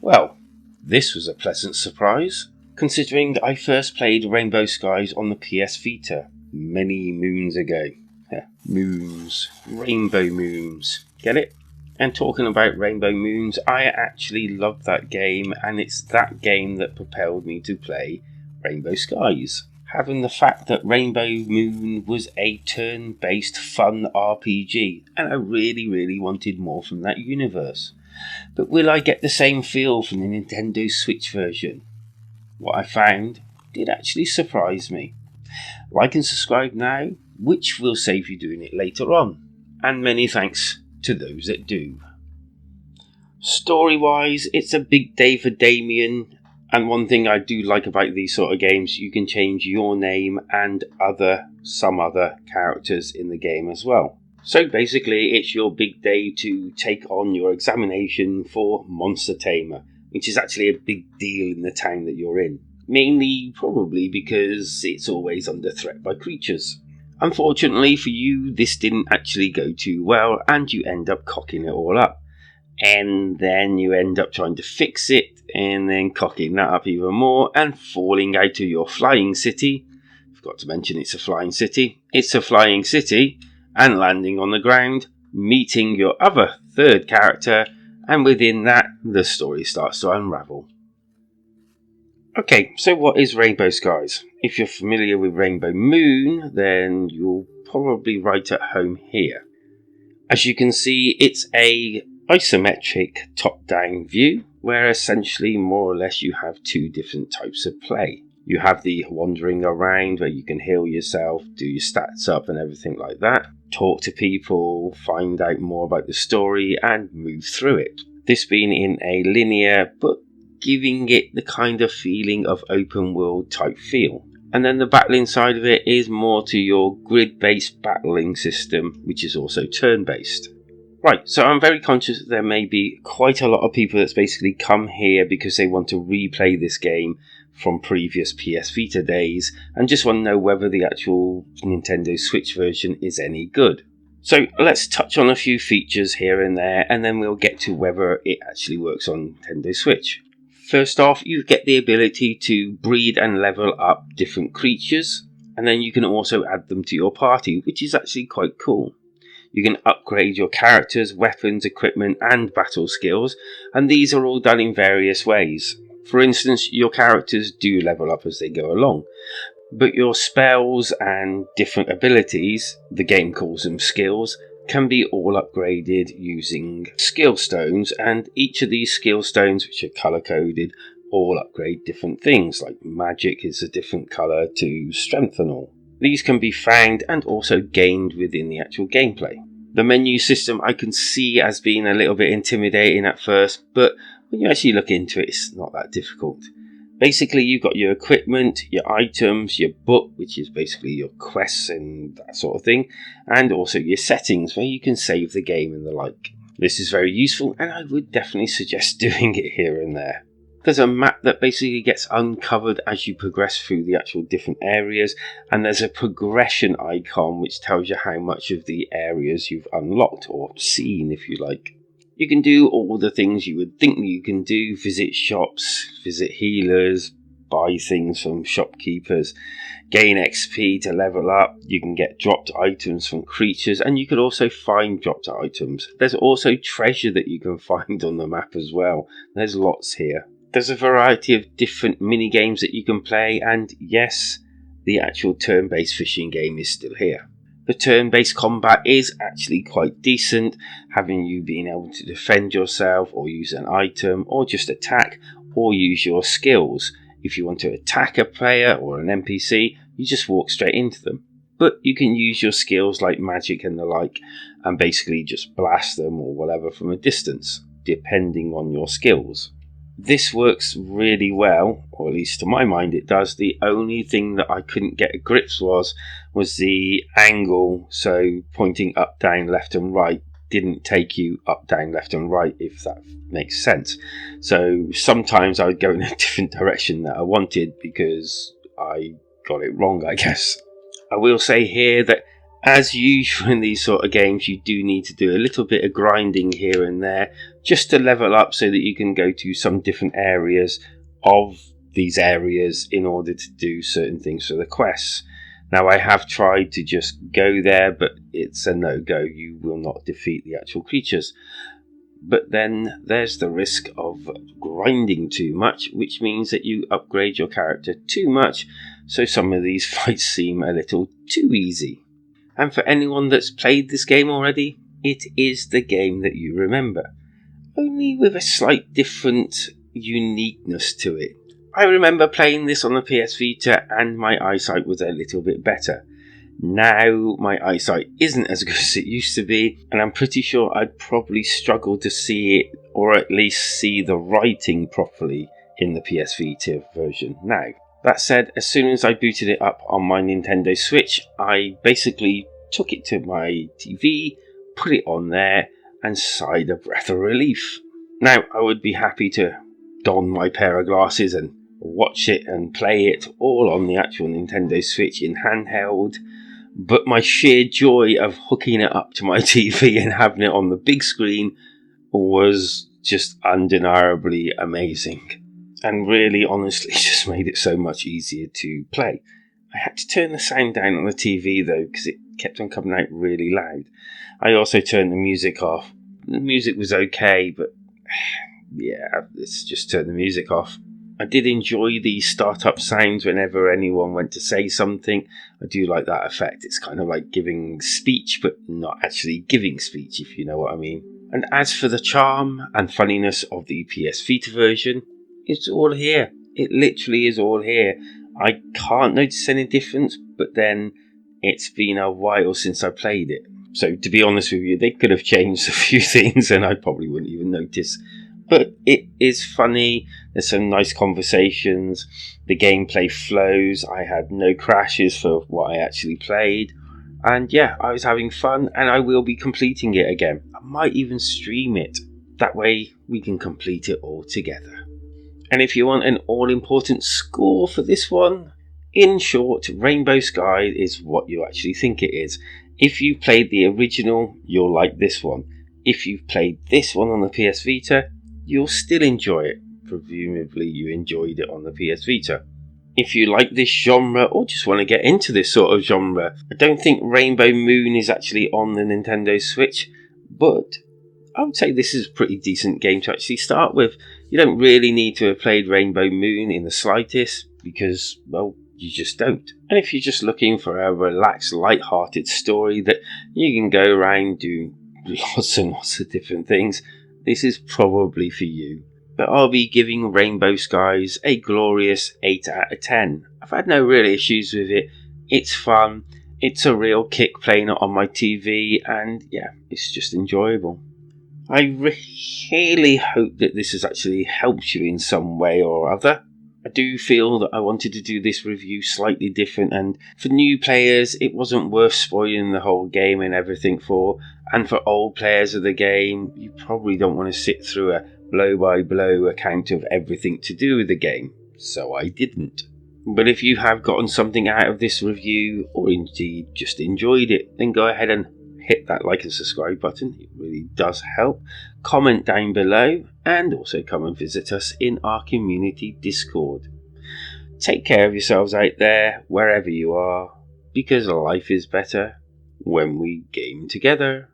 Well, this was a pleasant surprise, considering that I first played Rainbow Skies on the PS Vita many moons ago. Moons. Rainbow moons. Get it? And talking about Rainbow Moons, I actually loved that game, and it's that game that propelled me to play Rainbow Skies. Having the fact that Rainbow Moon was a turn-based fun RPG, and I really wanted more from that universe. But will I get the same feel from the Nintendo Switch version? What I found did actually surprise me. Like and subscribe now, which will save you doing it later on. And many thanks to those that do. Story-wise, it's a big day for Damien. And one thing I do like about these sort of games, you can change your name and some other characters in the game as well. So basically, it's your big day to take on your examination for Monster Tamer, which is actually a big deal in the town that you're in. Mainly, probably because it's always under threat by creatures. Unfortunately for you, this didn't actually go too well, and you end up cocking it all up. And then you end up trying to fix it, and then cocking that up even more, and falling out of your flying city. Forgot to mention it's a flying city. It's a flying city, and landing on the ground, meeting your other third character, and within that, the story starts to unravel. Okay, so what is Rainbow Skies? If you're familiar with Rainbow Moon, then you'll probably right at home here. As you can see, it's a isometric top-down view, where essentially more or less you have two different types of play. You have the wandering around where you can heal yourself, do your stats up and everything like that, talk to people, find out more about the story and move through it. This being in a linear but giving it the kind of feeling of open world type feel. And then the battling side of it is more to your grid-based battling system, which is also turn-based. Right, so I'm very conscious that there may be quite a lot of people that's basically come here because they want to replay this game from previous PS Vita days and just want to know whether the actual Nintendo Switch version is any good. So let's touch on a few features here and there, and then we'll get to whether it actually works on Nintendo Switch. First off, you get the ability to breed and level up different creatures, and then you can also add them to your party, which is actually quite cool. You can upgrade your characters, weapons, equipment, and battle skills, and these are all done in various ways. For instance, your characters do level up as they go along, but your spells and different abilities, the game calls them skills, can be all upgraded using skill stones, and each of these skill stones, which are color coded, all upgrade different things, like magic is a different color to strength and all. These can be found and also gained within the actual gameplay. The menu system I can see as being a little bit intimidating at first, but when you actually look into it, it's not that difficult. Basically, you've got your equipment, your items, your book, which is basically your quests and that sort of thing, and also your settings where you can save the game and the like. This is very useful, and I would definitely suggest doing it here and there. There's a map that basically gets uncovered as you progress through the actual different areas, and there's a progression icon which tells you how much of the areas you've unlocked or seen, if you like. You can do all the things you would think you can do, visit shops, visit healers, buy things from shopkeepers, gain XP to level up, you can get dropped items from creatures, and you can also find dropped items. There's also treasure that you can find on the map as well. There's lots here. There's a variety of different mini games that you can play, and yes, the actual turn-based fishing game is still here. The turn-based combat is actually quite decent, having you being able to defend yourself or use an item or just attack or use your skills. If you want to attack a player or an NPC, you just walk straight into them. But you can use your skills like magic and the like and basically just blast them or whatever from a distance, depending on your skills. This works really well, or at least to my mind it does. The only thing that I couldn't get a grips was the angle, so pointing up, down, left and right didn't take you up, down, left and right, if that makes sense. So sometimes I would go in a different direction that I wanted because I got it wrong, I guess. I will say here that As usual in these sort of games, you do need to do a little bit of grinding here and there just to level up so that you can go to some different areas of these areas in order to do certain things for the quests. Now, I have tried to just go there, but it's a no-go. You will not defeat the actual creatures. But then there's the risk of grinding too much, which means that you upgrade your character too much, so some of these fights seem a little too easy. And for anyone that's played this game already, it is the game that you remember, only with a slight different uniqueness to it. I remember playing this on the PS Vita and my eyesight was a little bit better. Now my eyesight isn't as good as it used to be, and I'm pretty sure I'd probably struggle to see it, or at least see the writing properly in the PS Vita version now. That said, as soon as I booted it up on my Nintendo Switch, I basically took it to my TV, put it on there, and sighed a breath of relief. Now, I would be happy to don my pair of glasses and watch it and play it all on the actual Nintendo Switch in handheld, but my sheer joy of hooking it up to my TV and having it on the big screen was just undeniably amazing. And really, honestly, just made it so much easier to play. I had to turn the sound down on the TV though, because it kept on coming out really loud. I also turned the music off. The music was okay, but yeah, let's just turn the music off. I did enjoy the startup sounds whenever anyone went to say something. I do like that effect. It's kind of like giving speech, but not actually giving speech, if you know what I mean. And as for the charm and funniness of the PS Vita version, it's all here. It literally is all here. I can't notice any difference, but then it's been a while since I played it. So to be honest with you, they could have changed a few things and I probably wouldn't even notice. But it is funny. There's some nice conversations. The gameplay flows. I had no crashes for what I actually played. And yeah, I was having fun and I will be completing it again. I might even stream it. That way we can complete it all together. And if you want an all-important score for this one, in short, Rainbow Sky is what you actually think it is. If you've played the original, you'll like this one. If you've played this one on the PS Vita, you'll still enjoy it. Presumably you enjoyed it on the PS Vita. If you like this genre or just want to get into this sort of genre, I don't think Rainbow Moon is actually on the Nintendo Switch, but I would say this is a pretty decent game to actually start with. You don't really need to have played Rainbow Moon in the slightest because, well, you just don't. And if you're just looking for a relaxed, light-hearted story that you can go around doing lots and lots of different things, this is probably for you. But I'll be giving Rainbow Skies a glorious 8 out of 10. I've had no real issues with it. It's fun. It's a real kick playing it on my TV, and yeah, it's just enjoyable. I really hope that this has actually helped you in some way or other. I do feel that I wanted to do this review slightly different, and for new players it wasn't worth spoiling the whole game and everything for, and for old players of the game you probably don't want to sit through a blow by blow account of everything to do with the game, so I didn't. But if you have gotten something out of this review, or indeed just enjoyed it, then go ahead and hit that like and subscribe button. It really does help. Comment down below and also come and visit us in our community Discord. Take care of yourselves out there wherever you are, because life is better when we game together.